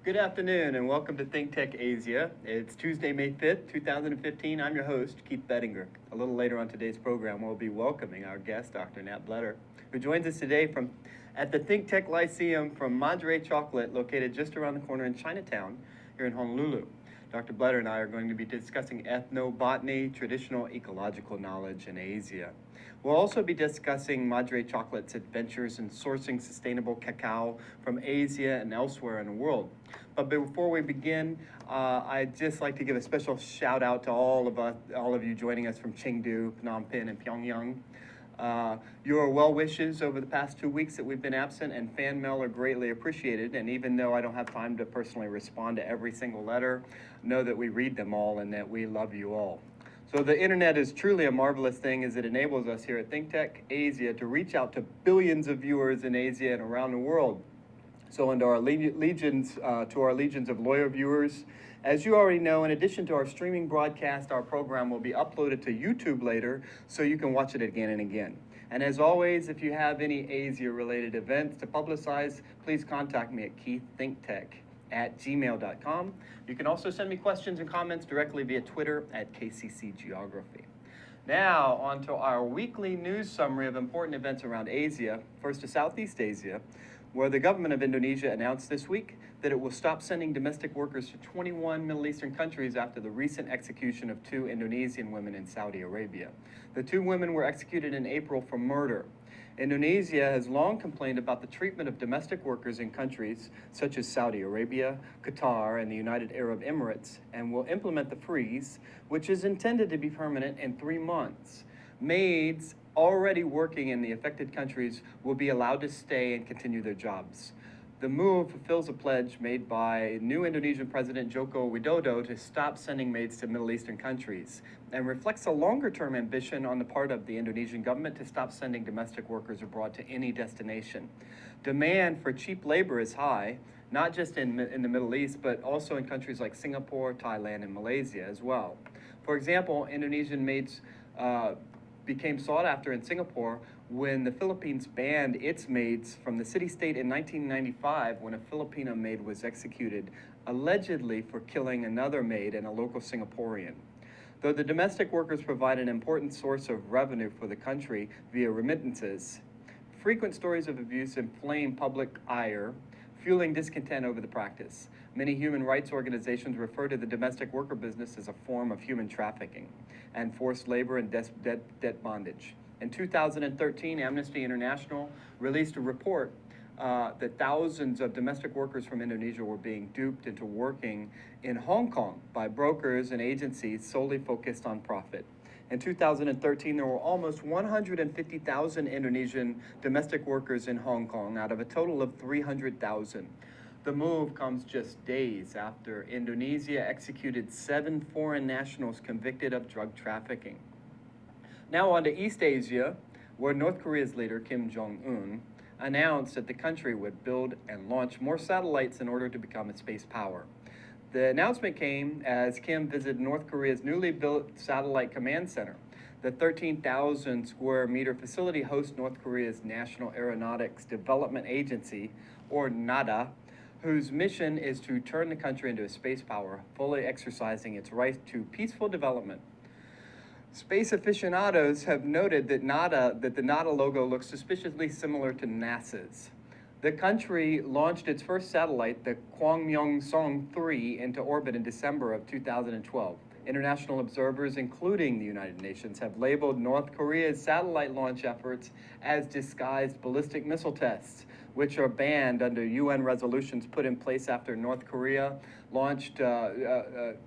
Good afternoon and welcome to ThinkTech Asia. It's Tuesday, May 5th, 2015. I'm your host, Keith Bettinger. A little later on today's program, we'll be welcoming our guest, Dr. Nat Bletter, who joins us today at the ThinkTech Lyceum from Madre Chocolate, located just around the corner in Chinatown here in Honolulu. Dr. Bletter and I are going to be discussing ethnobotany, traditional ecological knowledge in Asia. We'll also be discussing Madre Chocolate's adventures in sourcing sustainable cacao from Asia and elsewhere in the world. But before we begin, I'd just like to give a special shout out to all of you joining us from Chengdu, Phnom Penh, and Pyongyang. Your well wishes over the past 2 weeks that we've been absent and fan mail are greatly appreciated. And even though I don't have time to personally respond to every single letter, know that we read them all and that we love you all. So the internet is truly a marvelous thing as it enables us here at ThinkTech Asia to reach out to billions of viewers in Asia and around the world. So to our legions of loyal viewers, as you already know, in addition to our streaming broadcast, our program will be uploaded to YouTube later, so you can watch it again and again. And as always, if you have any Asia-related events to publicize, please contact me at keiththinktech@gmail.com. You can also send me questions and comments directly via Twitter at KCCGeography. Now, on to our weekly news summary of important events around Asia. First to Southeast Asia, where the government of Indonesia announced this week that it will stop sending domestic workers to 21 Middle Eastern countries after the recent execution of 2 Indonesian women in Saudi Arabia. The 2 women were executed in April for murder. Indonesia has long complained about the treatment of domestic workers in countries such as Saudi Arabia, Qatar, and the United Arab Emirates, and will implement the freeze, which is intended to be permanent in 3 months. Maids already working in the affected countries will be allowed to stay and continue their jobs. The move fulfills a pledge made by new Indonesian President Joko Widodo to stop sending maids to Middle Eastern countries and reflects a longer-term ambition on the part of the Indonesian government to stop sending domestic workers abroad to any destination. Demand for cheap labor is high, not just in the Middle East, but also in countries like Singapore, Thailand, and Malaysia as well. For example, Indonesian maids became sought after in Singapore when the Philippines banned its maids from the city-state in 1995 when a Filipino maid was executed, allegedly for killing another maid and a local Singaporean. Though the domestic workers provide an important source of revenue for the country via remittances, frequent stories of abuse inflame public ire, fueling discontent over the practice. Many human rights organizations refer to the domestic worker business as a form of human trafficking and forced labor and debt bondage. In 2013, Amnesty International released a report that thousands of domestic workers from Indonesia were being duped into working in Hong Kong by brokers and agencies solely focused on profit. In 2013, there were almost 150,000 Indonesian domestic workers in Hong Kong out of a total of 300,000. The move comes just days after Indonesia executed 7 foreign nationals convicted of drug trafficking. Now on to East Asia, where North Korea's leader, Kim Jong-un, announced that the country would build and launch more satellites in order to become a space power. The announcement came as Kim visited North Korea's newly built satellite command center. The 13,000 square meter facility hosts North Korea's National Aeronautics Development Agency, or NADA, whose mission is to turn the country into a space power, fully exercising its right to peaceful development. Space aficionados have noted that the NADA logo looks suspiciously similar to NASA's. The country launched its first satellite, the Kwangmyong-song-3, into orbit in December of 2012. International observers, including the United Nations, have labeled North Korea's satellite launch efforts as disguised ballistic missile tests, which are banned under UN resolutions put in place after North Korea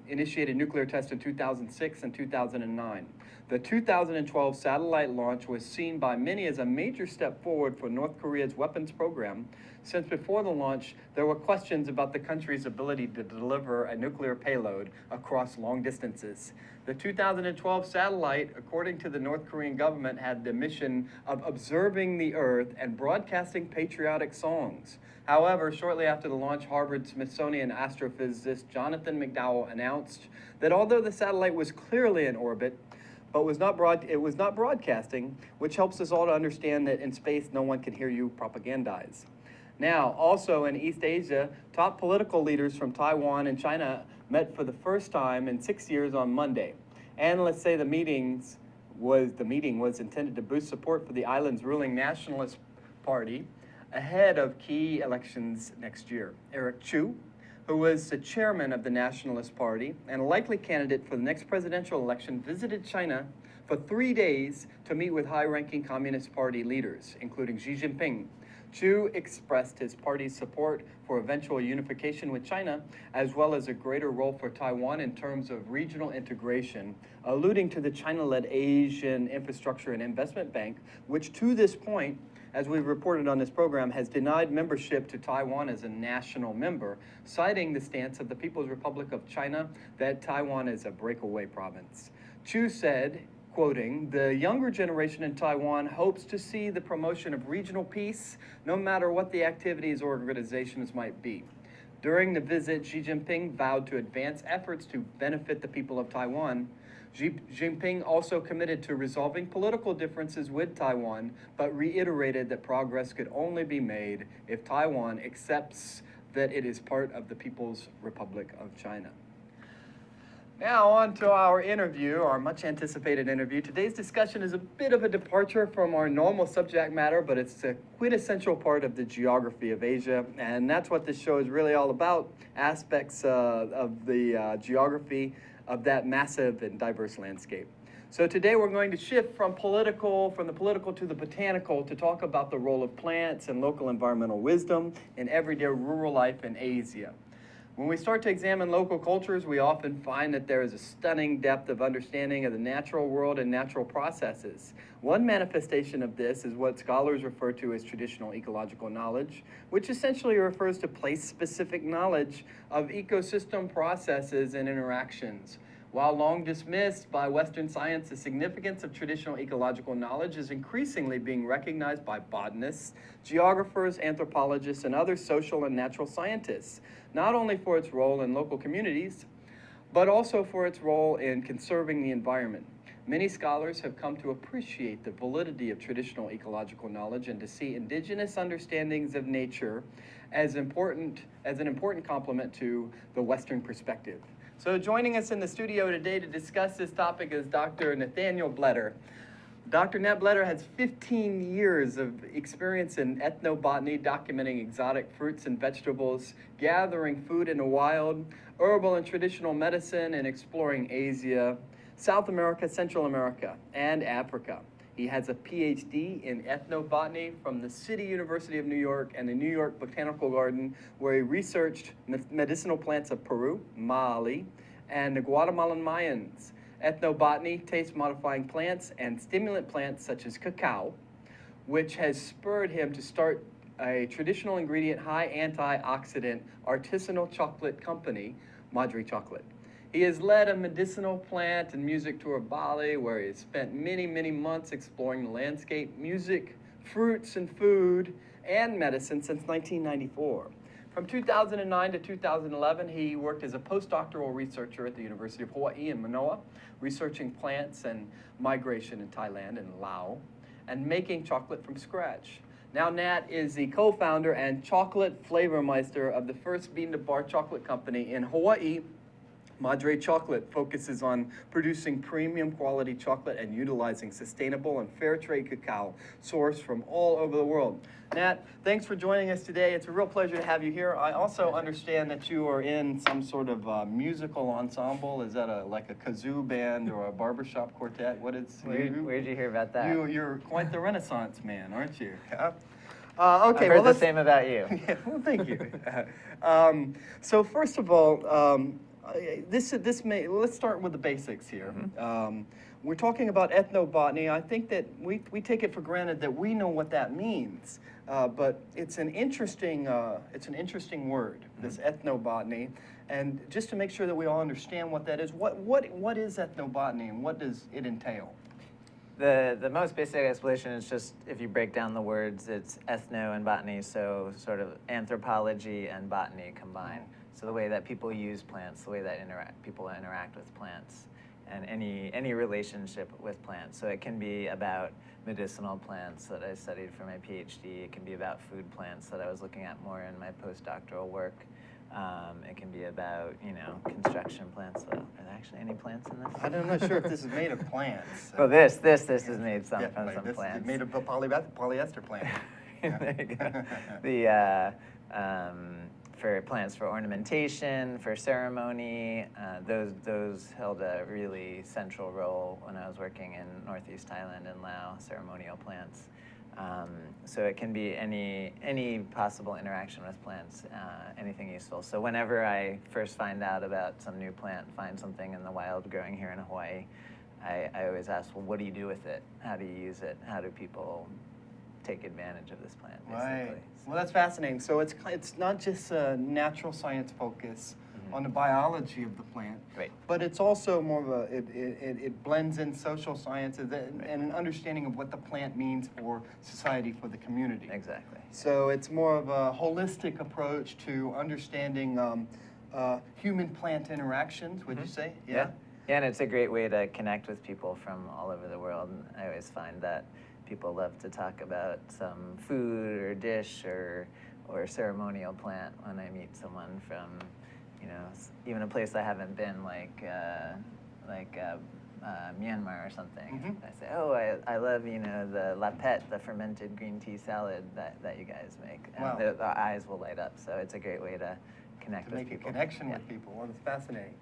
initiated nuclear tests in 2006 and 2009. The 2012 satellite launch was seen by many as a major step forward for North Korea's weapons program, since before the launch, there were questions about the country's ability to deliver a nuclear payload across long distances. The 2012 satellite, according to the North Korean government, had the mission of observing the Earth and broadcasting patriotic songs. However, shortly after the launch, Harvard-Smithsonian astrophysicist Jonathan McDowell announced that although the satellite was clearly in orbit, but it was not broadcasting, which helps us all to understand that in space no one can hear you propagandize. Now, also in East Asia, top political leaders from Taiwan and China met for the first time in 6 years on Monday. Analysts say the meeting was intended to boost support for the island's ruling Nationalist Party ahead of key elections next year. Eric Chu, who was the chairman of the Nationalist Party and a likely candidate for the next presidential election, visited China for 3 days to meet with high-ranking Communist Party leaders, including Xi Jinping. Chu expressed his party's support for eventual unification with China, as well as a greater role for Taiwan in terms of regional integration, alluding to the China-led Asian Infrastructure and Investment Bank, which to this point, as we've reported on this program, has denied membership to Taiwan as a national member, citing the stance of the People's Republic of China that Taiwan is a breakaway province. Chu said, quoting, "The younger generation in Taiwan hopes to see the promotion of regional peace, no matter what the activities or organizations might be." During the visit, Xi Jinping vowed to advance efforts to benefit the people of Taiwan. Xi Jinping also committed to resolving political differences with Taiwan, but reiterated that progress could only be made if Taiwan accepts that it is part of the People's Republic of China. Now on to our interview, our much anticipated interview. Today's discussion is a bit of a departure from our normal subject matter, but it's a quintessential part of the geography of Asia, and that's what this show is really all about, aspects of the geography of that massive and diverse landscape. So today we're going to shift from the political to the botanical to talk about the role of plants and local environmental wisdom in everyday rural life in Asia. When we start to examine local cultures, we often find that there is a stunning depth of understanding of the natural world and natural processes. One manifestation of this is what scholars refer to as traditional ecological knowledge, which essentially refers to place-specific knowledge of ecosystem processes and interactions. While long dismissed by Western science, the significance of traditional ecological knowledge is increasingly being recognized by botanists, geographers, anthropologists, and other social and natural scientists, not only for its role in local communities, but also for its role in conserving the environment. Many scholars have come to appreciate the validity of traditional ecological knowledge and to see indigenous understandings of nature as an important complement to the Western perspective. So joining us in the studio today to discuss this topic is Dr. Nathaniel Bletter. Dr. Nat Bletter has 15 years of experience in ethnobotany, documenting exotic fruits and vegetables, gathering food in the wild, herbal and traditional medicine, and exploring Asia, South America, Central America, and Africa. He has a PhD in ethnobotany from the City University of New York and the New York Botanical Garden, where he researched medicinal plants of Peru, Mali, and the Guatemalan Mayans. Ethnobotany, taste-modifying plants, and stimulant plants such as cacao, which has spurred him to start a traditional ingredient, high antioxidant artisanal chocolate company, Madre Chocolate. He has led a medicinal plant and music tour of Bali, where he has spent many, many months exploring the landscape, music, fruits and food, and medicine since 1994. From 2009 to 2011, he worked as a postdoctoral researcher at the University of Hawaii in Manoa, researching plants and migration in Thailand and Laos, and making chocolate from scratch. Now Nat is the co-founder and chocolate flavor meister of the first bean-to-bar chocolate company in Hawaii. Madre Chocolate focuses on producing premium quality chocolate and utilizing sustainable and fair trade cacao sourced from all over the world. Nat, thanks for joining us today. It's a real pleasure to have you here. I also understand that you are in some sort of musical ensemble. Is that like a kazoo band or a barbershop quartet? What is? Where'd you hear about that? You're quite the Renaissance man, aren't you? Okay, I've heard the same about you. Yeah, well, thank you. So first of all, let's start with the basics here. Mm-hmm. We're talking about ethnobotany. I think that we take it for granted that we know what that means, but it's an interesting word, this ethnobotany. And just to make sure that we all understand what that is, what is ethnobotany and what does it entail? The most basic explanation is just, if you break down the words, it's ethno and botany, so sort of anthropology and botany combined. So the way that people use plants, the way that people interact with plants. and any relationship with plants. So it can be about medicinal plants that I studied for my PhD. It can be about food plants that I was looking at more in my postdoctoral work. It can be about, construction plants. Are there actually any plants in this? I'm not sure if this is made of plants. Well, this is made from Definitely. some This plants. is made of a polyester plant. There you go. For plants for ornamentation, for ceremony, those held a really central role when I was working in Northeast Thailand and Laos, ceremonial plants. So it can be any possible interaction with plants, anything useful. So whenever I first find out about some new plant, find something in the wild growing here in Hawaii, I always ask, well, what do you do with it? How do you use it? How do people take advantage of this plant, basically? Right. Well, that's fascinating. So it's not just a natural science focus on the biology of the plant, Right. but it's also more of it blends in social sciences and an understanding of what the plant means for society, for the community. Exactly. So it's more of a holistic approach to understanding human-plant interactions, would you say? Yeah, and it's a great way to connect with people from all over the world. I always find that people love to talk about some food or dish or ceremonial plant when I meet someone from, even a place I haven't been, like Myanmar or something. I say, oh, I love, the lapet, the fermented green tea salad that you guys make. And Wow. their eyes will light up. So it's a great way to connect with Make people. a connection with people. Well, that's fascinating.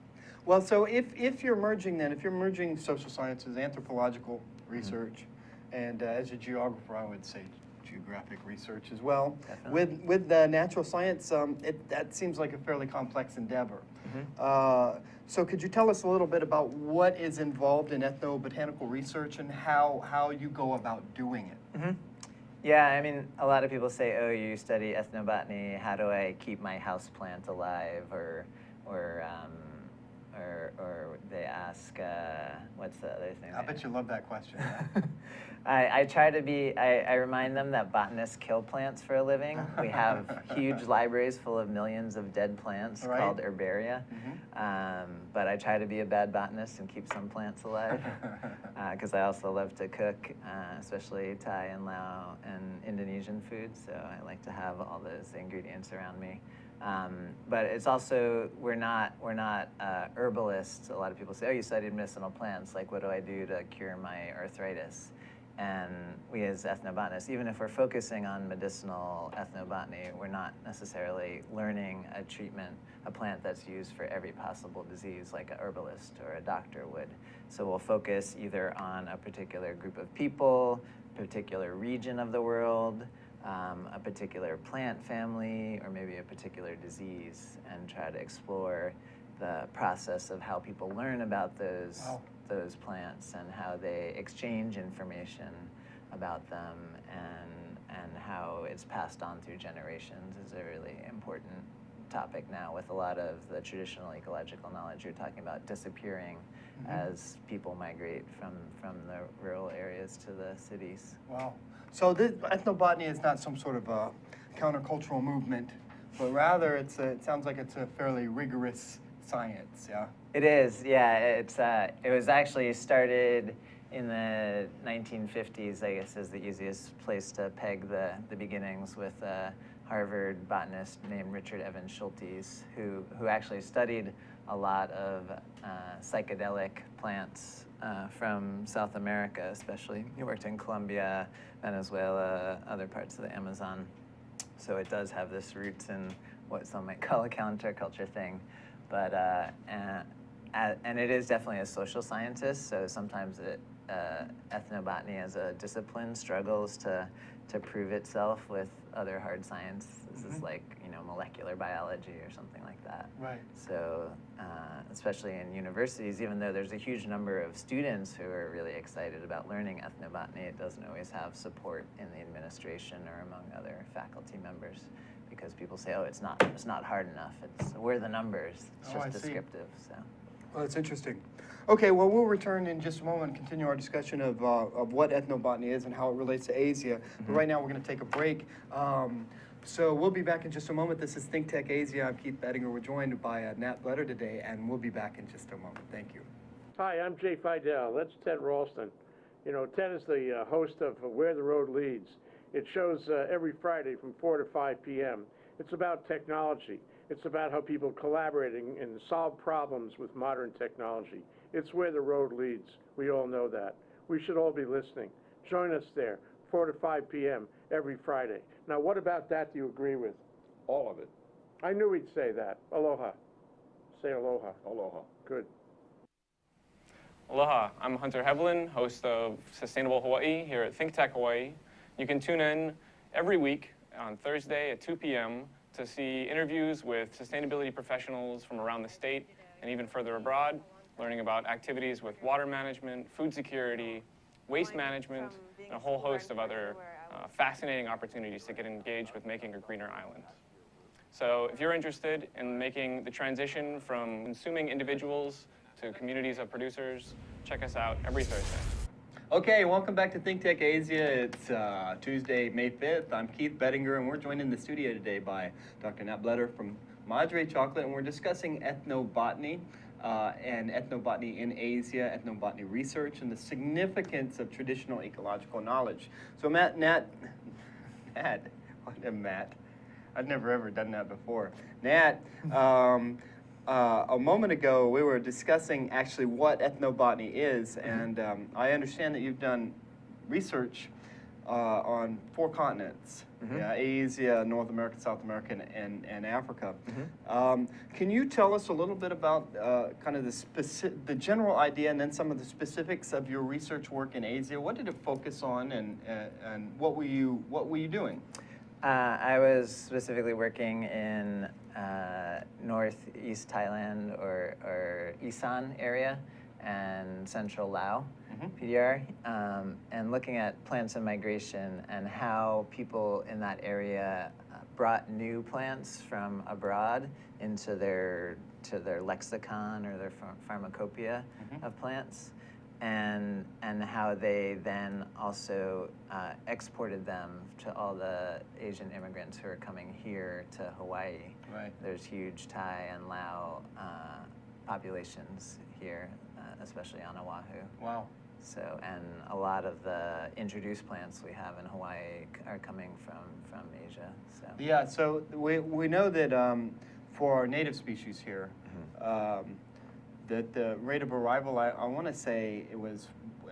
Well, so if you're merging social sciences, anthropological research, and as a geographer, I would say geographic research as well. Definitely. With natural science, that seems like a fairly complex endeavor. So could you tell us a little bit about what is involved in ethnobotanical research and how you go about doing it? Yeah, I mean, a lot of people say, oh, you study ethnobotany, how do I keep my house plant alive? Or they ask, what's the other thing? I bet you love that question. I try to be, I remind them that botanists kill plants for a living. We have huge libraries full of millions of dead plants called herbaria. But I try to be a bad botanist and keep some plants alive. Because I also love to cook, especially Thai and Lao and Indonesian food. So I like to have all those ingredients around me. But it's also, we're not herbalists. A lot of people say, oh, you studied medicinal plants. Like, what do I do to cure my arthritis? And we as ethnobotanists, even if we're focusing on medicinal ethnobotany, we're not necessarily learning a plant that's used for every possible disease like a herbalist or a doctor would. So we'll focus either on a particular group of people, a particular region of the world, a particular plant family, or maybe a particular disease, and try to explore the process of how people learn about those plants and how they exchange information about them, and how it's passed on through generations is a really important topic now, with a lot of the traditional ecological knowledge you're talking about disappearing as people migrate from the rural areas to the cities. Wow. So this ethnobotany is not some sort of a countercultural movement, but rather it sounds like it's a fairly rigorous science, yeah? It is, yeah. It was actually started in the 1950s, I guess, is the easiest place to peg the beginnings, with a Harvard botanist named Richard Evans Schultes, who actually studied a lot of psychedelic plants from South America, especially. He worked in Colombia, Venezuela, other parts of the Amazon. So it does have this roots in what some might call a counterculture thing. But, and it is definitely a social scientist, so sometimes ethnobotany as a discipline struggles to prove itself with other hard science. This is like, molecular biology or something like that. Right. So, especially in universities, even though there's a huge number of students who are really excited about learning ethnobotany, it doesn't always have support in the administration or among other faculty members, because people say, oh, it's not hard enough. We're the numbers. It's just descriptive. So. Well, that's interesting. Okay, well, we'll return in just a moment and continue our discussion of what ethnobotany is and how it relates to Asia. But right now, we're going to take a break. So we'll be back in just a moment. This is ThinkTech Asia. I'm Keith Bettinger. We're joined by Nat Bletter today, and we'll be back in just a moment. Thank you. Hi, I'm Jay Fidel. That's Ted Ralston. You know, Ted is the host of Where the Road Leads. It shows every Friday from 4 to 5 p.m. It's about technology. It's about how people collaborating and solve problems with modern technology. It's where the road leads. We all know that. We should all be listening. Join us there, 4 to 5 p.m. every Friday. Now, what about that do you agree with? All of it. I knew he'd say that. Aloha. Say aloha. Aloha. Good. Aloha, I'm Hunter Hevelin, host of Sustainable Hawaii here at ThinkTech Hawaii. You can tune in every week on Thursday at 2 p.m. to see interviews with sustainability professionals from around the state and even further abroad, learning about activities with water management, food security, waste management, and a whole host of other fascinating opportunities to get engaged with making a greener island. So if you're interested in making the transition from consuming individuals to communities of producers, check us out every Thursday. Okay, welcome back to ThinkTech Asia. It's Tuesday, May 5th. I'm Keith Bettinger, and we're joined in the studio today by Dr. Nat Bletter from Madre Chocolate, and we're discussing ethnobotany and ethnobotany in Asia, ethnobotany research, and the significance of traditional ecological knowledge. So Matt, I've never ever done that before. Nat, a moment ago, we were discussing actually what ethnobotany is, and I understand that you've done research on 4 continents, Asia, North America, South America, and Africa. Can you tell us a little bit about kind of the general idea and then some of the specifics of your research work in Asia? What did it focus on, and what were you doing? I was specifically working in northeast Thailand or Isan area and central Laos, PDR, and looking at plants and migration and how people in that area brought new plants from abroad into their lexicon or their pharmacopoeia of plants. And how they then also exported them to all the Asian immigrants who are coming here to Hawaii. Right. There's huge Thai and Lao populations here, especially on Oahu. Wow. So, and a lot of the introduced plants we have in Hawaii are coming from Asia. So. Yeah, so we know that for our native species here, that the rate of arrival, I want to say it was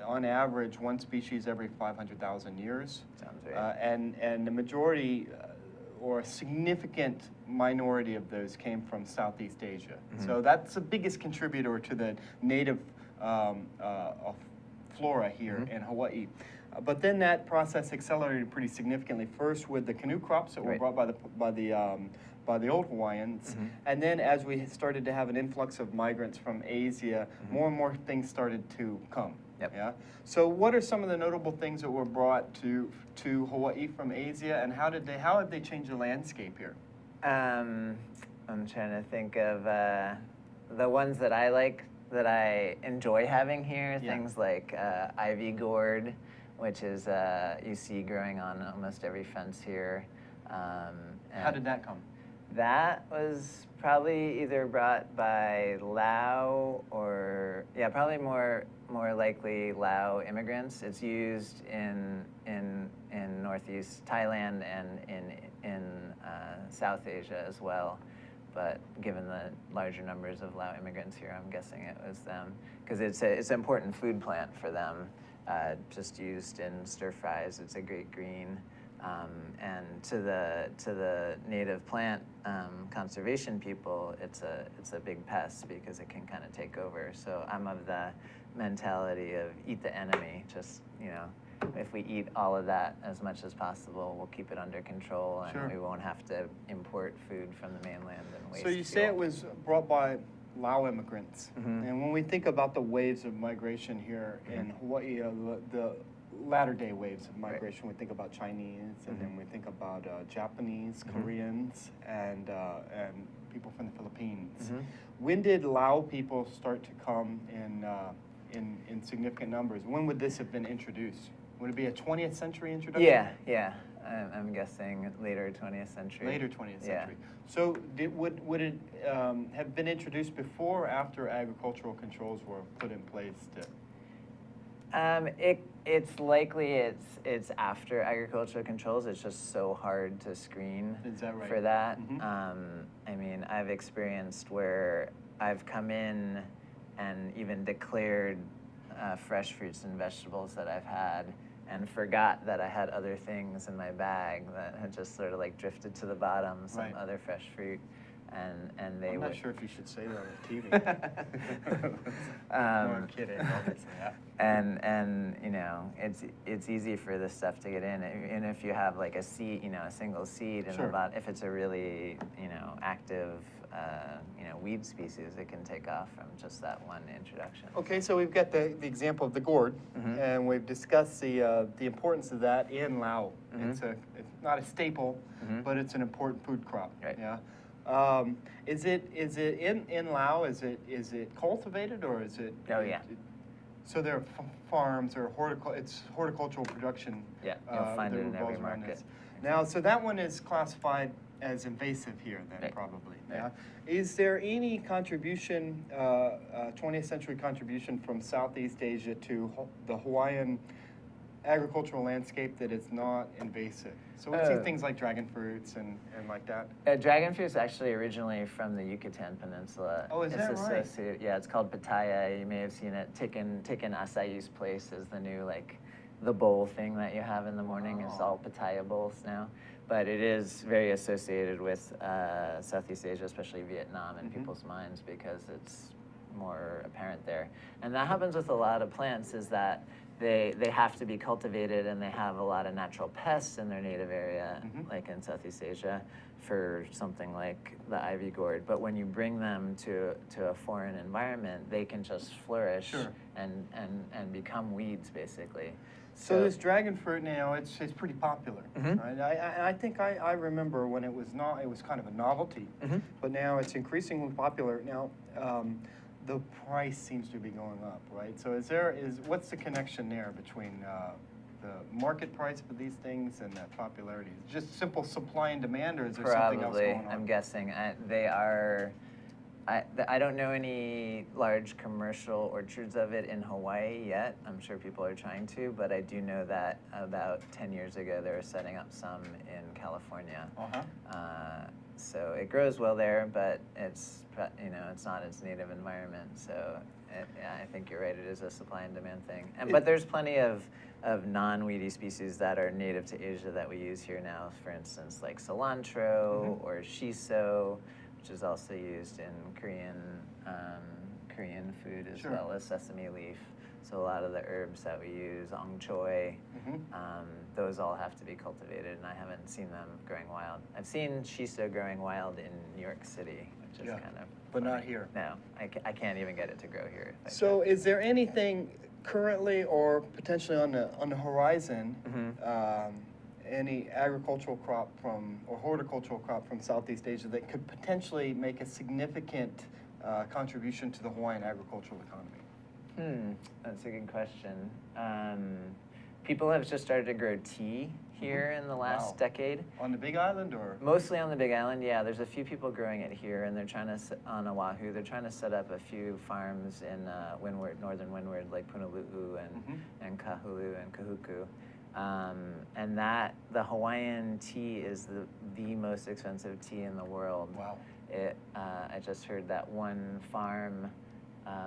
on average 1 species every 500,000 years. Sounds right. And the majority or a significant minority of those came from Southeast Asia. So that's the biggest contributor to the native flora here in Hawaii. But then that process accelerated pretty significantly, first with the canoe crops that were brought by the old Hawaiians, and then as we started to have an influx of migrants from Asia, more and more things started to come. Yeah. So what are some of the notable things that were brought to Hawaii from Asia, and how have they changed the landscape here? I'm trying to think of the ones that I like, that I enjoy having here. Things like ivy gourd, which is you see growing on almost every fence here. How did that come? That was probably either brought by Lao or, probably more likely Lao immigrants. It's used in Northeast Thailand and in South Asia as well. But given the larger numbers of Lao immigrants here, I'm guessing it was them, because it's an important food plant for them. Just used in stir fries. It's a great green. And to the native plant conservation people, it's a big pest because it can kind of take over. So I'm of the mentality of eat the enemy. Just, if we eat all of that as much as possible, we'll keep it under control, and we won't have to import food from the mainland and waste. So you say it was brought by Lao immigrants, and when we think about the waves of migration here in Hawaii, the latter-day waves of migration, we think about Chinese, and then we think about Japanese, Koreans, and people from the Philippines. When did Lao people start to come in significant numbers? When would this have been introduced? Would it be a 20th century introduction? Yeah. I'm guessing later 20th century. Later 20th Yeah. century. So would it have been introduced before or after agricultural controls were put in place to? It's likely it's after agricultural controls. It's just so hard to screen Is that right? for that. Mhm. I mean, I've experienced where I've come in and even declared fresh fruits and vegetables that I've had and forgot that I had other things in my bag that had just sort of like drifted to the bottom, some Right. other fresh fruit. And they I'm would. not sure if you should say that on TV. No, I'm kidding. Obviously, yeah. And you know, it's easy for this stuff to get in, and if you have like a seed, you know, a single seed in Sure. the bottom, if it's a really, you know, active, you know, weed species, it can take off from just that one introduction. Okay, so we've got the example of the gourd, Mhm. and we've discussed the importance of that in Laos. Mhm. It's not a staple, Mhm. but it's an important food crop. Right. Yeah. Is it in Laos? Is it cultivated or is it? Oh, yeah. So there are farms or it's horticultural production. Yeah, you'll find that it in every revolves around market. this. Now, so that one is classified as invasive here, then Right. probably. Right. Yeah. Is there any contribution, 20th century contribution from Southeast Asia to the Hawaiian agricultural landscape that is not invasive? So we see things like dragon fruits and like that. Dragon fruit is actually originally from the Yucatan Peninsula. Oh, is it's that right? associated, yeah, it's called Papaya. You may have seen it taken acai's place as the new, like, the bowl thing that you have in the morning. It's all Papaya bowls now. But it is very associated with Southeast Asia, especially Vietnam, in people's minds because it's more apparent there. And that happens with a lot of plants, is that they have to be cultivated and they have a lot of natural pests in their native area, like in Southeast Asia, for something like the ivy gourd. But when you bring them to a foreign environment, they can just flourish Sure. and become weeds, basically. So this dragon fruit now, it's pretty popular, Mhm. right? I think I remember when it was kind of a novelty, but now it's increasingly popular. Now, the price seems to be going up, right? So what's the connection there between the market price for these things and that popularity? Is it just simple supply and demand, or is there something else Probably, going on? I'm guessing. They are. I don't know any large commercial orchards of it in Hawaii yet. I'm sure people are trying to, but I do know that about 10 years ago they were setting up some in California. So it grows well there, but it's not its native environment. So yeah, I think you're right. It is a supply and demand thing. But there's plenty of non-weedy species that are native to Asia that we use here now. For instance, like cilantro or shiso, which is also used in Korean food as well as sesame leaf. So a lot of the herbs that we use, ong choi, those all have to be cultivated, and I haven't seen them growing wild. I've seen shiso growing wild in New York City, which is kind of but funny. not here. No, I can't even get it to grow here. if I So is there anything currently or potentially on the horizon, any agricultural crop or horticultural crop from Southeast Asia that could potentially make a significant contribution to the Hawaiian agricultural economy? That's a good question. People have just started to grow tea here in the last decade. On the Big Island, or? Mostly on the Big Island, yeah. There's a few people growing it here, and they're trying to, on Oahu, they're trying to set up a few farms in northern Windward, like Punalu'u and Kahulu and Kahuku. And the Hawaiian tea is the most expensive tea in the world. Wow. I just heard that one farm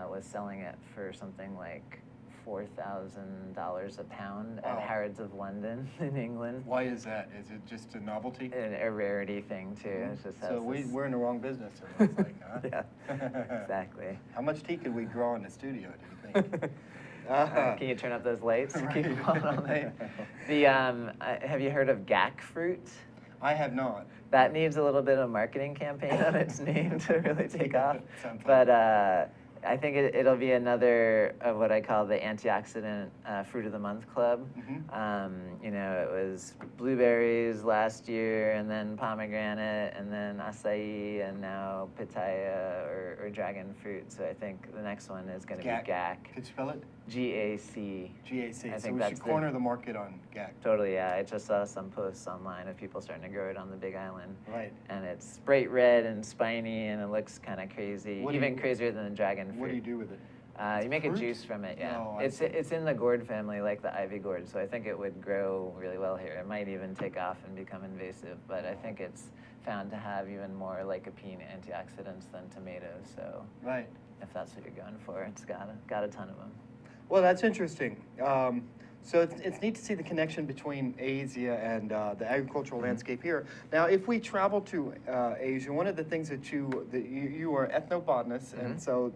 was selling it for something like $4,000 a pound at Harrods of London in England. Why is that? Is it just a novelty? A rarity thing too. It's just So we're in the wrong business, it looks like, huh? Yeah, exactly. How much tea could we grow in the studio, do you think? Can you turn up those lights and keep it on all night? Have you heard of gack fruit? I have not. That needs a little bit of marketing campaign on its name to really take off. Sounds like But I think it'll be another of what I call the antioxidant fruit of the month club. You know, it was blueberries last year, and then pomegranate, and then acai, and now pitaya or dragon fruit. So I think the next one is going to be GAC. Could you spell it? GAC. GAC. I So think we that's should corner the market on GAC. Totally, yeah. I just saw some posts online of people starting to grow it on the Big Island. Right. And it's bright red and spiny, and it looks kind of crazy, even crazier than the dragon fruit. What do you do with it? You make fruit? a juice from it, yeah. Oh, it's in the gourd family, like the ivy gourd, so I think it would grow really well here. It might even take off and become invasive, but I think it's found to have even more lycopene antioxidants than tomatoes. So right. If that's what you're going for, it's got a ton of them. Well, that's interesting. So it's neat to see the connection between Asia and the agricultural landscape here. Now, if we travel to Asia, one of the things that you are ethnobotanist, and so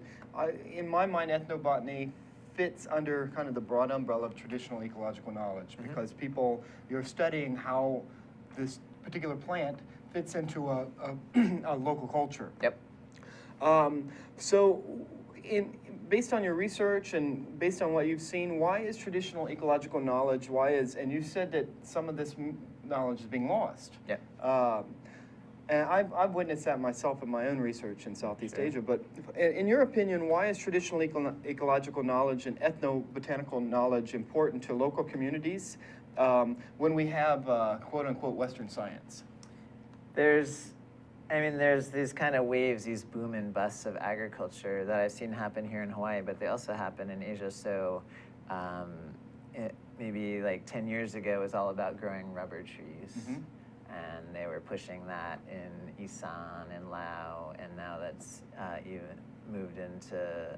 in my mind, ethnobotany fits under kind of the broad umbrella of traditional ecological knowledge, because you're studying how this particular plant fits into a local culture. Yep. So, based on your research and based on what you've seen, why is traditional ecological knowledge, and you said that some of this knowledge is being lost. Yeah. And I've witnessed that myself in my own research in Southeast Asia, but in your opinion, why is traditional ecological knowledge and ethnobotanical knowledge important to local communities when we have quote-unquote Western science? There's these kind of waves, these boom and busts of agriculture that I've seen happen here in Hawaii, but they also happen in Asia. So maybe like 10 years ago, it was all about growing rubber trees. And they were pushing that in Isan and Laos, and now that's even moved into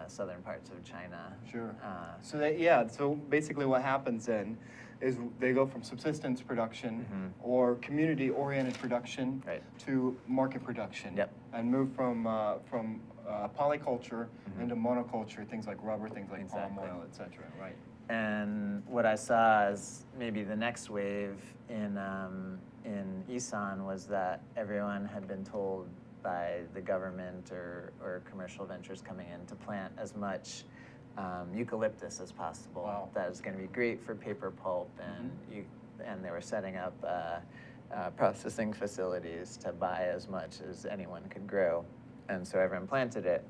southern parts of China. Sure. So basically what happens then is they go from subsistence production or community-oriented production to market production, and move from polyculture into monoculture, things like rubber, things like palm oil, etc. Right. And what I saw as maybe the next wave in Isan was that everyone had been told by the government or commercial ventures coming in to plant as much eucalyptus as possible. Wow. That is going to be great for paper pulp, and they were setting up processing facilities to buy as much as anyone could grow. And so everyone planted it,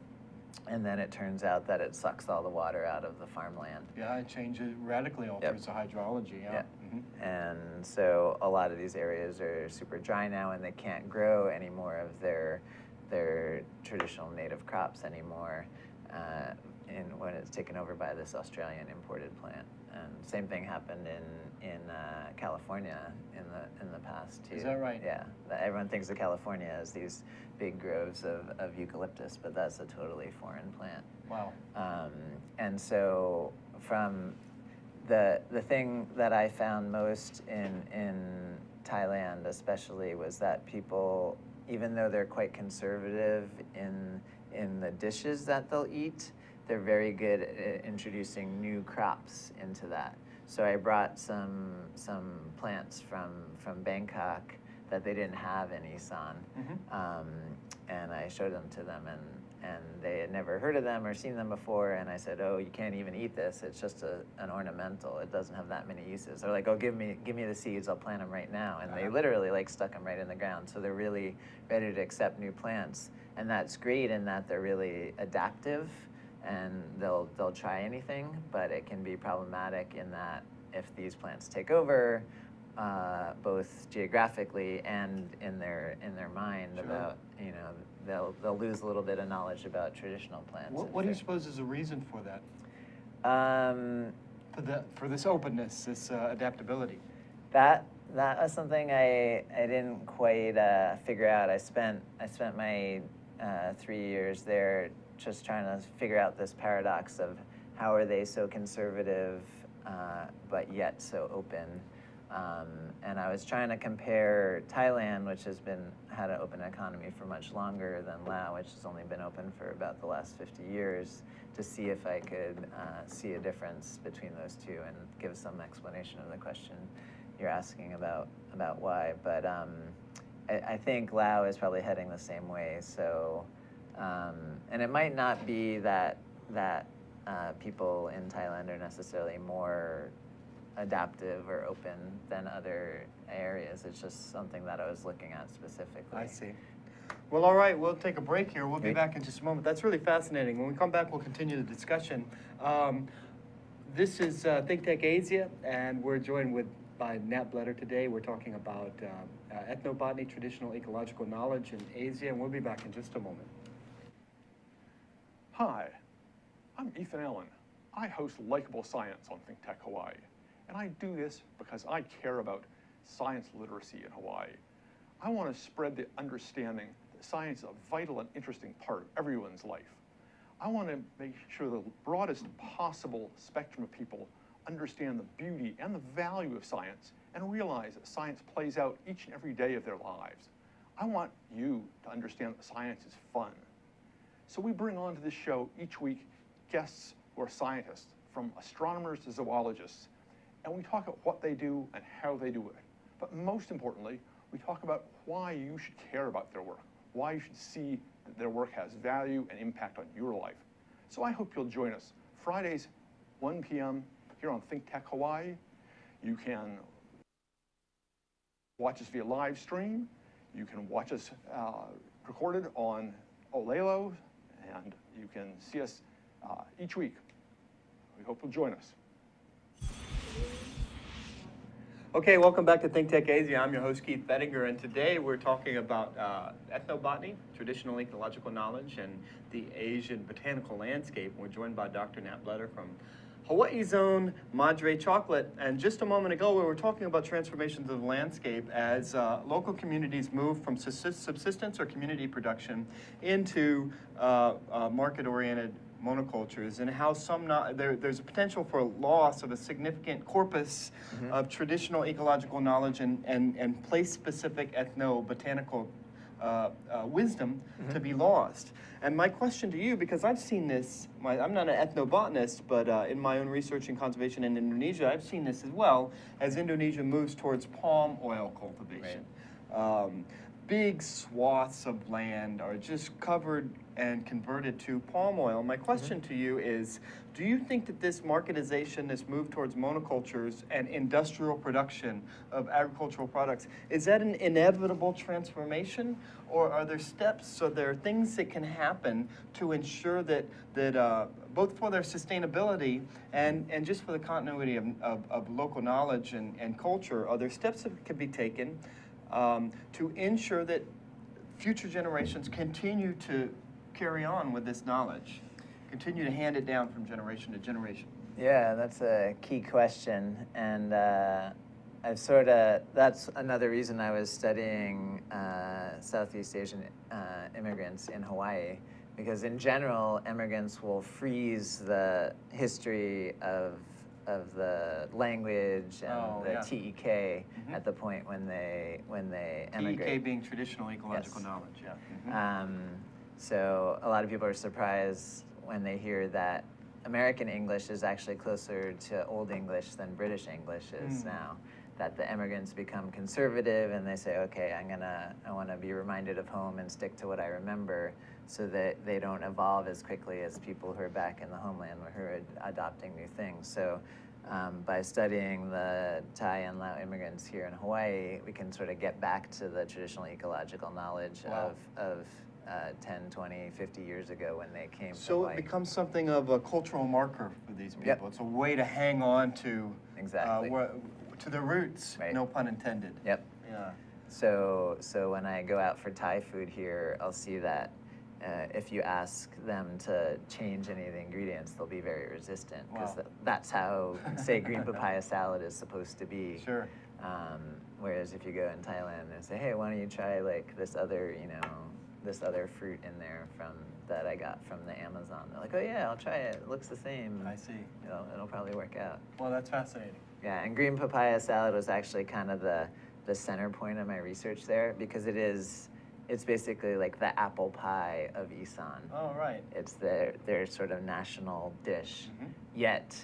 and then it turns out that it sucks all the water out of the farmland. Yeah, it changes radically alters the hydrology. Yeah. And so a lot of these areas are super dry now, and they can't grow any more of their traditional native crops anymore. When it's taken over by this Australian imported plant. And same thing happened in California in the past too. Is that right? Yeah. Everyone thinks of California as these big groves of eucalyptus, but that's a totally foreign plant. Wow. And so from the thing that I found most in Thailand especially was that people, even though they're quite conservative in the dishes that they'll eat, they're very good at introducing new crops into that. So I brought some plants from Bangkok that they didn't have in Isan, and I showed them to them, and they had never heard of them or seen them before, and I said, oh, you can't even eat this, it's just an ornamental, it doesn't have that many uses. They're like, oh, give me the seeds, I'll plant them right now, and they literally stuck them right in the ground, so they're really ready to accept new plants, and that's great in that they're really adaptive, and they'll try anything, but it can be problematic in that if these plants take over, both geographically and in their mind about, they'll lose a little bit of knowledge about traditional plants. What do you suppose is the reason for that? For this openness, this adaptability. That was something I didn't quite figure out. I spent my 3 years there just trying to figure out this paradox of how are they so conservative but yet so open. And I was trying to compare Thailand, which has had an open economy for much longer than Laos, which has only been open for about the last 50 years, to see if I could see a difference between those two and give some explanation of the question you're asking about why. But I think Laos is probably heading the same way. So And it might not be that people in Thailand are necessarily more adaptive or open than other areas. It's just something that I was looking at specifically. I see. Well, all right, we'll take a break here. We'll be back in just a moment. That's really fascinating. When we come back, we'll continue the discussion. This is ThinkTech Asia, and we're joined by Nat Bletter today. We're talking about ethnobotany, traditional ecological knowledge in Asia, and we'll be back in just a moment. Hi, I'm Ethan Allen. I host Likeable Science on ThinkTech Hawaii, and I do this because I care about science literacy in Hawaii. I want to spread the understanding that science is a vital and interesting part of everyone's life. I want to make sure the broadest possible spectrum of people understand the beauty and the value of science and realize that science plays out each and every day of their lives. I want you to understand that science is fun. So we bring onto this show each week guests who are scientists, from astronomers to zoologists, and we talk about what they do and how they do it. But most importantly, we talk about why you should care about their work, why you should see that their work has value and impact on your life. So I hope you'll join us Fridays, 1 p.m. here on ThinkTech Hawaii. You can watch us via live stream. You can watch us recorded on Olelo, and you can see us each week. We hope you'll join us. Okay, welcome back to ThinkTech Asia. I'm your host, Keith Bettinger, and today we're talking about ethnobotany, traditional ecological knowledge, and the Asian botanical landscape. We're joined by Dr. Nat Bletter from Hawaii's own Madre Chocolate. And just a moment ago, we were talking about transformations of the landscape as local communities move from subsistence or community production into market-oriented monocultures, and how there's a potential for loss of a significant corpus of traditional ecological knowledge and place-specific ethnobotanical wisdom to be lost. And my question to you, because I've seen this, I'm not an ethnobotanist, but in my own research and conservation in Indonesia, I've seen this as well, as Indonesia moves towards palm oil cultivation. Right. Big swaths of land are just covered and converted to palm oil. My question to you is, do you think that this marketization, this move towards monocultures and industrial production of agricultural products, is that an inevitable transformation, or are there steps, or there are things that can happen to ensure that both for their sustainability and just for the continuity of local knowledge and culture, are there steps that can be taken to ensure that future generations continue to carry on with this knowledge, continue to hand it down from generation to generation? Yeah, that's a key question, and that's another reason I was studying Southeast Asian immigrants in Hawaii, because in general, immigrants will freeze the history of the language and TEK at the point when they emigrate. TEK being traditional ecological knowledge, yeah. So a lot of people are surprised when they hear that American English is actually closer to Old English than British English is now. That the immigrants become conservative and they say, okay, I want to be reminded of home and stick to what I remember, so that they don't evolve as quickly as people who are back in the homeland who are adopting new things. So by studying the Thai and Lao immigrants here in Hawaii, we can sort of get back to the traditional ecological knowledge of 10, 20, 50 years ago when they came to Hawaii. So it becomes something of a cultural marker for these people. Yep. It's a way to hang on to to the roots, right. No pun intended. Yep. Yeah. So when I go out for Thai food here, I'll see that if you ask them to change any of the ingredients, they'll be very resistant, because that's how, say, green papaya salad is supposed to be. Sure. Whereas if you go in Thailand and say, hey, why don't you try like this other fruit in there that I got from the Amazon? They're like, oh yeah, I'll try it. It looks the same. I see. It'll probably work out. Well, that's fascinating. Yeah, and green papaya salad was actually kind of the center point of my research there, because it's basically like the apple pie of Isan. Oh, right. It's their sort of national dish, yet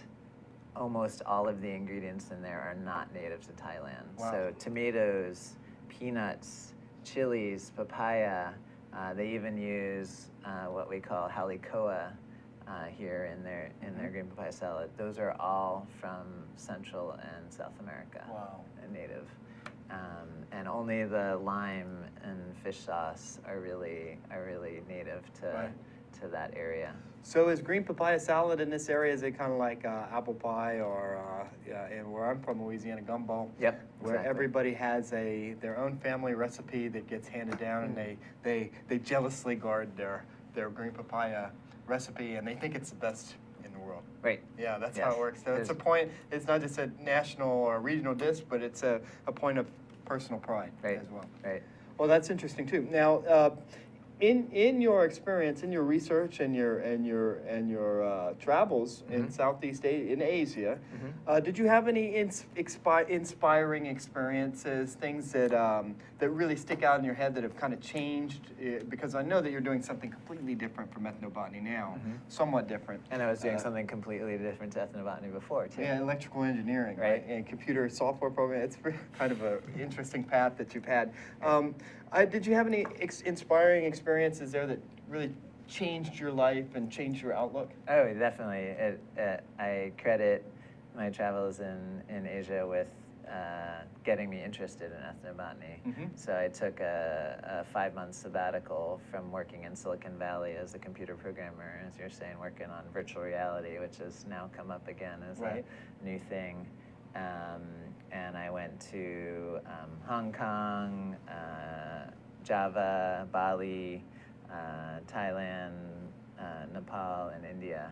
almost all of the ingredients in there are not native to Thailand. Wow. So tomatoes, peanuts, chilies, papaya, They even use what we call halikoa here in their green papaya salad. Those are all from Central and South America. Wow. Native. And only the lime and fish sauce are really native to that area. So is green papaya salad in this area, is it kind of like apple pie or, and where I'm from, Louisiana, gumbo? Yep, Where exactly. everybody has their own family recipe that gets handed down, and they jealously guard their green papaya recipe, and they think it's the best in the world. Right. Yeah, that's Yes. how it works. So it's a point, it's not just a national or regional dish, but it's a point of personal pride as well. Right. Well, that's interesting too. Now, in your experience, in your research, and your travels in Southeast Asia, in Asia, did you have any inspiring experiences, things that really stick out in your head that have kind of changed? Because I know that you're doing something completely different from Ethnobotany now, somewhat different. And I was doing something completely different to Ethnobotany before too. Yeah, electrical engineering, right? And computer software programming. It's kind of an interesting path that you've had. Did you have any inspiring experiences there that really changed your life and changed your outlook? Oh, definitely. I credit my travels in Asia with getting me interested in ethnobotany. So I took a 5-month sabbatical from working in Silicon Valley as a computer programmer, as you're saying, working on virtual reality, which has now come up again as a new thing. And I went to Hong Kong, Java, Bali, Thailand, Nepal, and India.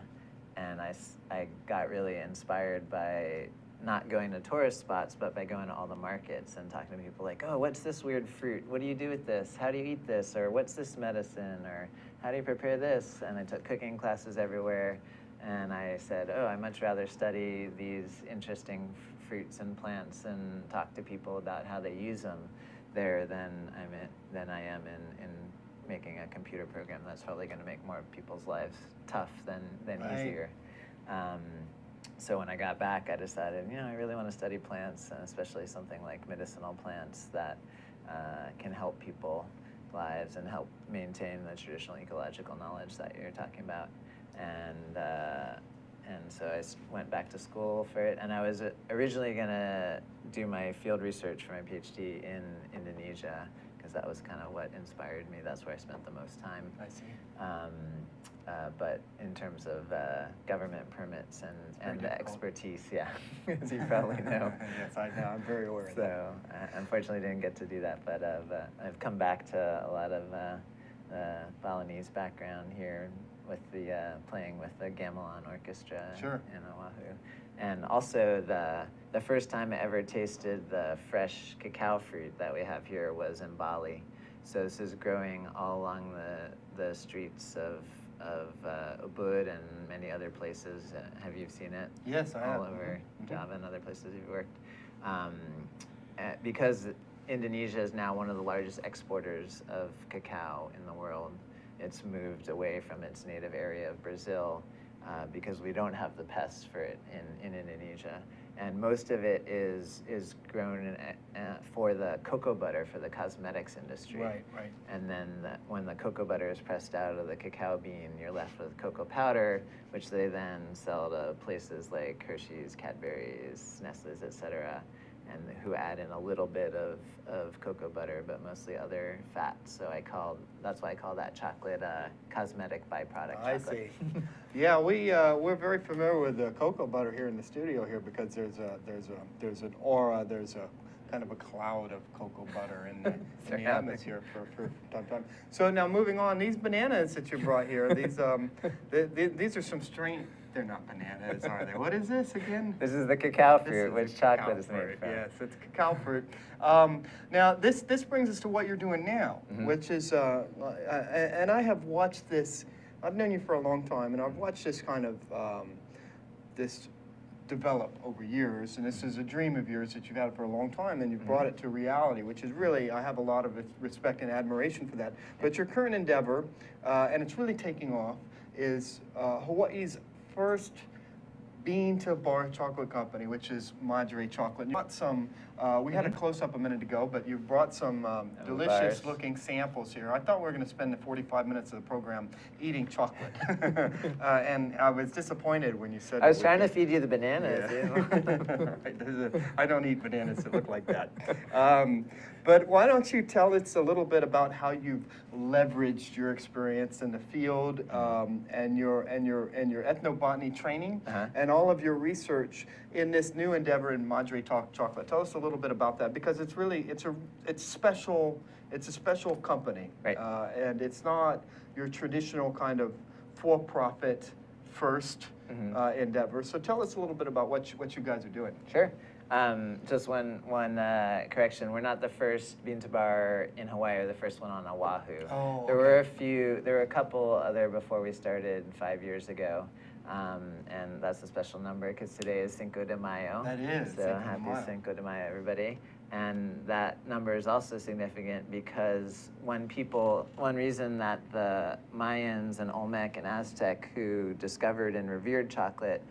And I got really inspired by not going to tourist spots, but by going to all the markets and talking to people like, oh, what's this weird fruit? What do you do with this? How do you eat this? Or what's this medicine? Or how do you prepare this? And I took cooking classes everywhere. And I said, oh, I'd much rather study these interesting fruits and plants and talk to people about how they use them there than I am in making a computer program that's probably going to make more people's lives tough than easier. So when I got back, I decided, I really want to study plants, and especially something like medicinal plants that can help people's lives and help maintain the traditional ecological knowledge that you're talking about. And so I went back to school for it, and I was originally going to do my field research for my PhD in Indonesia, because that was kind of what inspired me. That's where I spent the most time. I see. But in terms of government permits and expertise, as you probably know. Yes, I know. I'm very aware of that. So I unfortunately didn't get to do that, but I've come back to a lot of Balinese background here with the playing with the gamelan orchestra in Oahu. And also the first time I ever tasted the fresh cacao fruit that we have here was in Bali. So this is growing all along the streets of Ubud and many other places. Have you seen it? Yes, I have. All over Java and other places you've worked. Because Indonesia is now one of the largest exporters of cacao in the world. It's moved away from its native area of Brazil because we don't have the pests for it in Indonesia. And most of it is grown for the cocoa butter for the cosmetics industry. Right. And then when the cocoa butter is pressed out of the cacao bean, you're left with cocoa powder, which they then sell to places like Hershey's, Cadbury's, Nestle's, etc., and who add in a little bit of cocoa butter, but mostly other fats. So that's why I call that chocolate a cosmetic byproduct chocolate. I see. Yeah, we're very familiar with the cocoa butter here in the studio here, because there's an aura, there's a kind of a cloud of cocoa butter in the atmosphere for time to time. So now moving on, these bananas that you brought here, these are some strange. They're not bananas, are they? What is this again? This is the cacao fruit, which chocolate is made from. Yes, it's cacao fruit. Now, this brings us to what you're doing now, which is, and I have watched this. I've known you for a long time, and I've watched this kind of this develop over years. And this is a dream of yours that you've had for a long time, and you've brought it to reality, which is really, I have a lot of respect and admiration for that. But your current endeavor, and it's really taking off, is Hawaii's first bean-to-bar chocolate company, which is Madre Chocolate. You brought some We had a close-up a minute ago, but you brought some delicious-looking samples here. I thought we were going to spend the 45 minutes of the program eating chocolate, and I was disappointed when you said. I was trying to feed you the bananas. Right, I don't eat bananas that look like that. But why don't you tell us a little bit about how you've leveraged your experience in the field and your ethnobotany training and all of your research in this new endeavor in Madre Chocolate. Tell us a little bit about that, because it's really it's special. It's a special company, right. And it's not your traditional kind of for-profit first endeavor. So tell us a little bit about what you guys are doing. Sure. Just one correction. We're not the first bean to bar in Hawaii or the first one on Oahu. Oh, there were a couple other before we started 5 years ago. And that's a special number because today is Cinco de Mayo. That is. So happy Cinco de Mayo, everybody. And that number is also significant because one reason that the Mayans and Olmec and Aztec who discovered and revered chocolate,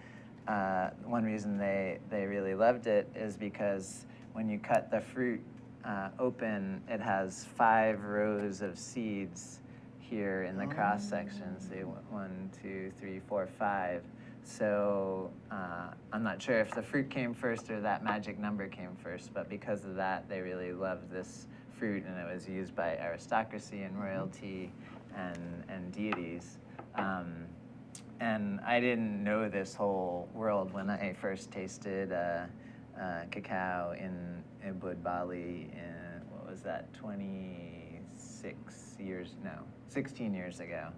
one reason they really loved it is because when you cut the fruit open, it has 5 rows of seeds here in the cross section. So 1, 2, 3, 4, 5. So I'm not sure if the fruit came first or that magic number came first, but because of that, they really loved this fruit, and it was used by aristocracy and royalty and deities. And I didn't know this whole world when I first tasted cacao in Ubud, Bali in, what was that, 16 years ago.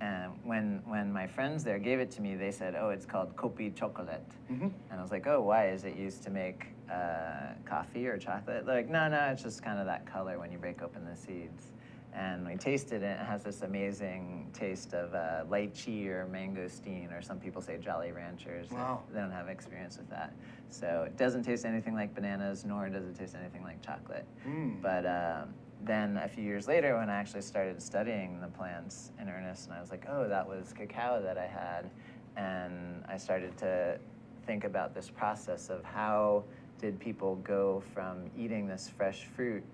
And when my friends there gave it to me, they said, oh, it's called kopi chocolate. And I was like, oh, why? Is it used to make coffee or chocolate? They're like, no, it's just kind of that color when you break open the seeds. And we tasted it, it has this amazing taste of lychee or mangosteen, or some people say Jolly Ranchers. Wow. They don't have experience with that. So it doesn't taste anything like bananas, nor does it taste anything like chocolate. But then a few years later, when I actually started studying the plants in earnest, and I was like, oh, that was cacao that I had. And I started to think about this process of how did people go from eating this fresh fruit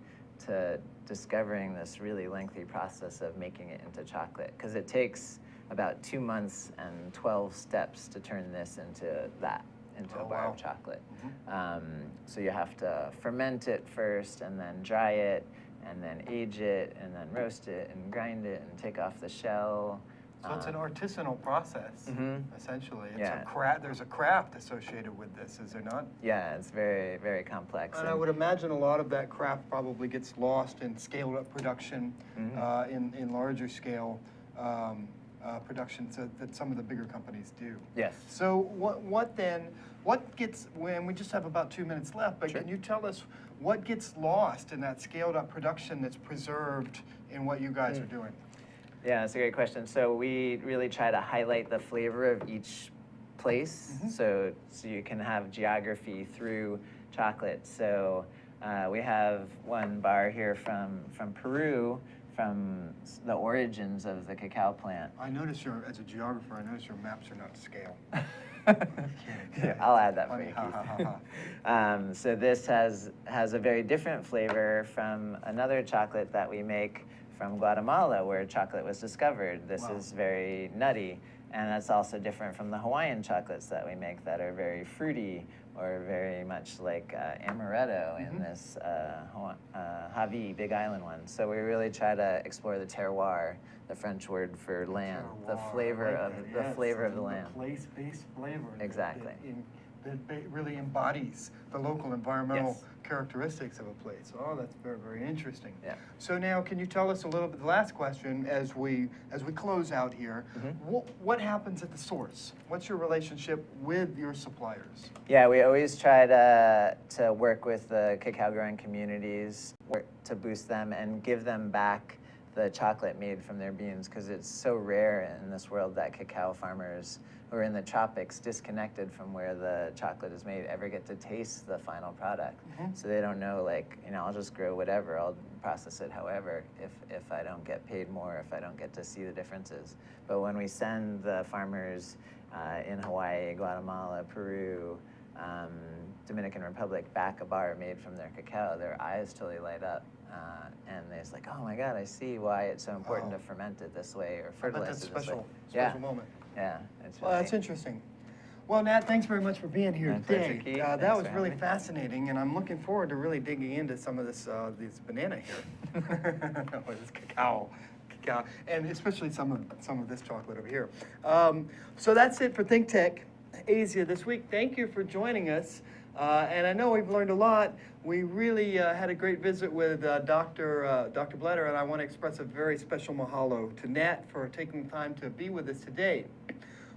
to discovering this really lengthy process of making it into chocolate, because it takes about 2 months and 12 steps to turn this into a bar of chocolate. So you have to ferment it first, and then dry it, and then age it, and then roast it, and grind it, and take off the shell. So it's an artisanal process, essentially. It's Yeah. There's a craft associated with this, is there not? Yeah, it's very, very complex. And I would imagine a lot of that craft probably gets lost in scaled-up production, in larger scale productions that some of the bigger companies do. Yes. So what gets, when we just have about 2 minutes left, but Sure. Can you tell us what gets lost in that scaled-up production that's preserved in what you guys are doing? Yeah, that's a great question. So we really try to highlight the flavor of each place, so you can have geography through chocolate. So we have one bar here from Peru, from the origins of the cacao plant. I notice as a geographer, I notice your maps are not to scale. Yeah, I'll add that for Funny, you. So this has a very different flavor from another chocolate that we make from Guatemala, where chocolate was discovered. This is very nutty, and that's also different from the Hawaiian chocolates that we make that are very fruity, or very much like amaretto in this Hawaii, Big Island one. So we really try to explore the terroir, the French word for land, the flavor of the land. The place-based flavor. Exactly. That really embodies the local environmental characteristics of a place. Oh, that's very, very interesting. Yeah. So now, can you tell us a little bit, the last question, as we close out here, what happens at the source? What's your relationship with your suppliers? Yeah, we always try to work with the cacao growing communities, work to boost them and give them back the chocolate made from their beans, because it's so rare in this world that cacao farmers who are in the tropics, disconnected from where the chocolate is made, ever get to taste the final product. So they don't know, like, I'll just grow whatever, I'll process it however, if I don't get paid more, if I don't get to see the differences. But when we send the farmers in Hawaii, Guatemala, Peru, Dominican Republic back a bar made from their cacao, their eyes totally light up. And they're just like, oh my God, I see why it's so important to ferment it this way or fertilize it this way. Special moment. Yeah, it's Well, really, that's interesting. Well, Nat, thanks very much for being here My today. pleasure, Keith. That Thanks was for really having me. fascinating, and I'm looking forward to really digging into some of this banana here. No, it's cacao, and especially some of this chocolate over here. So that's it for ThinkTech Asia this week. Thank you for joining us, and I know we've learned a lot. We really had a great visit with Dr. Bletter, and I want to express a very special mahalo to Nat for taking the time to be with us today.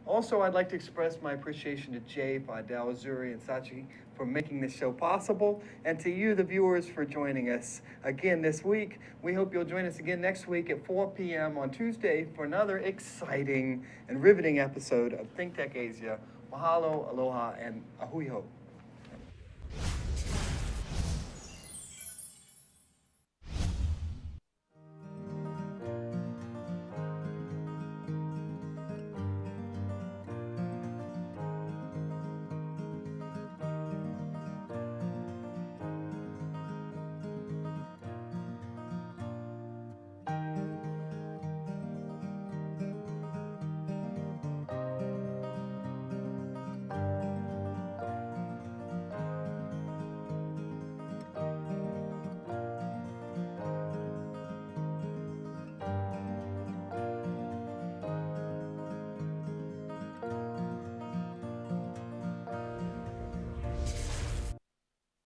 Also, I'd like to express my appreciation to Jay, Fidel, Zuri, and Sachi for making this show possible, and to you, the viewers, for joining us again this week. We hope you'll join us again next week at 4 p.m. on Tuesday for another exciting and riveting episode of ThinkTech Asia. Mahalo, aloha, and ahui ho.